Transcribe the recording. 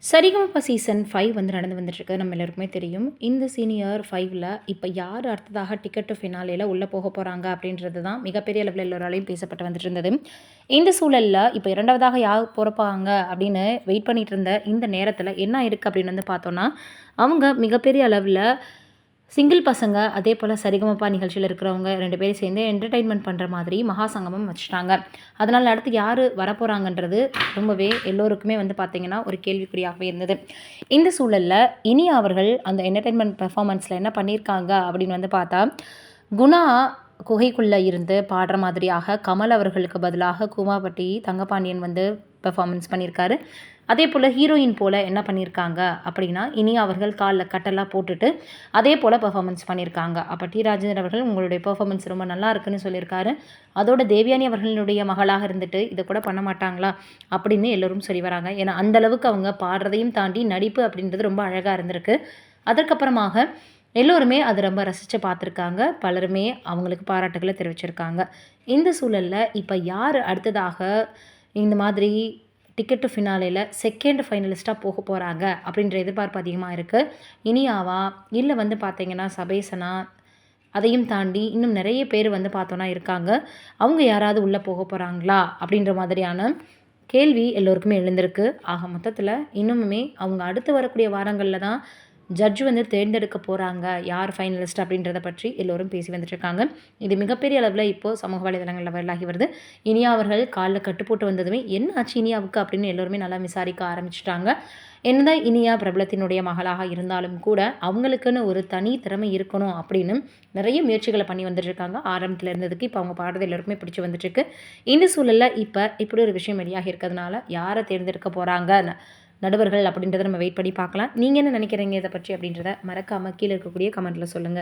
சரிகமப season 5 வந்து நடந்து வந்துட்டுருக்கு. நம்ம எல்லாருக்குமே தெரியும். இந்த சீனியர் 5ல இப்ப யார் அடுத்ததாக டிக்கெட் டூ ஃபினாலேல உள்ள போக போறாங்க அப்படின்றது தான் மிகப்பெரிய அளவுல எல்லோராலயும் பேசப்பட்டு வந்துட்டு இருந்தது. இந்த சூழல்ல இப்ப 2வதாக யார் போறப்பாங்க அப்படின்னு வெயிட் பண்ணிட்டு இருந்த இந்த நேரத்தில என்ன ஆயிருக்கு அப்படின்னு வந்து பார்த்தோம்னா, அவங்க மிகப்பெரிய அளவுல சிங்கிள் பசங்க, அதேபோல சரிகமபா நிகழ்ச்சியில இருக்கிறவங்க 2 பேரும் சேர்ந்து என்டர்டெயின்மென்ட் பண்ற மாதிரி மகா சங்கமம் வச்சுட்டாங்க. அதனால அடுத்து யாரு வரப்போறாங்கன்றது ரொம்பவே எல்லோருக்குமே வந்து பார்த்தீங்கன்னா, ஒரு கேள்விக்குறியாகவே இருந்தது. இந்த சூழல்ல இனியா அவர்கள் அந்த என்டர்டெயின்மென்ட் பெர்ஃபார்மன்ஸ்ல என்ன பண்ணியிருக்காங்க அப்படின்னு வந்து பார்த்தா, குணா குகைக்குள்ள இருந்து பாடுற மாதிரியாக கமல் அவர்களுக்கு பதிலாக கூமாபட்டி தங்கபாண்டியன் வந்து பெர்ஃபார்மன்ஸ் பண்ணியிருக்காரு. அதேபோல ஹீரோயின் போல என்ன பண்ணியிருக்காங்க அப்படின்னா, இனியா அவர்கள் கால்ல கட்டெல்லாம் போட்டுட்டு அதே போல பெர்ஃபார்மன்ஸ் பண்ணியிருக்காங்க. அப்ப டி. ராஜேந்தர் அவர்கள் உங்களுடைய பெர்ஃபார்மன்ஸ் ரொம்ப நல்லா இருக்குன்னு சொல்லியிருக்காரு. அதோட தேவயானி அவர்களுடைய மகளாக இருந்துட்டு இத கூட பண்ண மாட்டாங்களா? அப்படின்னு எல்லோரும் சொல்லி வராங்க. ஏன்னா அந்த அளவுக்கு அவங்க பாடுறதையும் தாண்டி நடிப்பு அப்படின்றது ரொம்ப அழகா இருந்திருக்கு. அதற்கப்புறமாக எல்லோருமே அத ரொம்ப ரசிச்சு பார்த்துருக்காங்க. பலருமே அவங்களுக்கு பாராட்டுகள தெரிவிச்சிருக்காங்க. இந்த சூழல்ல இப்ப யாரு அடுத்ததாக இந்த மாதிரி டிக்கெட் டூ ஃபினாலேல 2ண்ட் ஃபைனலிஸ்ட்டா போக போறாங்க அப்படின்ற எதிர்பார்ப்பு அதிகமா இருக்கு. இனியாவா? இல்ல வந்து பார்த்தீங்கன்னா சபேசனா? அதையும் தாண்டி இன்னும் நெறைய பேர் வந்து பார்த்தோம்னா இருக்காங்க. அவங்க யாராவது உள்ள போக போறாங்களா? அப்படின்ற மாதிரியான கேள்வி எல்லோருக்குமே எழுந்திருக்கு. ஆக மொத்தத்தில இன்னமுமே அவங்க அடுத்து வரக்கூடிய வாரங்கள்ல தான் ஜட்ஜ் வந்து தேர்ந்தெடுக்க போறாங்க. யார் ஃபைனலிஸ்ட் அப்படின்றத பற்றி எல்லோரும் பேசி வந்துட்டுருக்காங்க. இது மிகப்பெரிய அளவுல இப்போ சமூக வலைதளங்கள்ல வைரலாகி வருது. இனியா அவர்கள் கால்ல கட்டு போட்டு வந்ததுமே, "என்ன ஆச்சு இனியாவுக்கு?" அப்படின்னு எல்லோருமே நல்லா விசாரிக்க ஆரம்பிச்சுட்டாங்க. என்னதான் இனியா பிரபலத்தினுடைய மகளாக இருந்தாலும் கூட, அவங்களுக்குன்னு ஒரு தனி திறமை இருக்கணும் அப்படின்னு நிறைய முயற்சிகள பண்ணி வந்துட்டுருக்காங்க. ஆரம்பத்துல இருந்ததுக்கு இப்ப அவங்க பாடுறது எல்லாருக்குமே பிடிச்சு வந்துட்டுருக்கு. இந்த சூழல்ல இப்ப இப்படி ஒரு விஷயம் வெளியாகி இருக்கிறதுனால, யார தேர்ந்தெடுக்க போறாங்க நடுவர்கள் அப்படின்றத நம்ம வெயிட் பண்ணி பார்க்கலாம். நீங்க என்ன நினைக்கிறீங்க இத பற்றி அப்படின்றத மறக்காம கீழ இருக்கக்கூடிய கமெண்ட்ல சொல்லுங்க.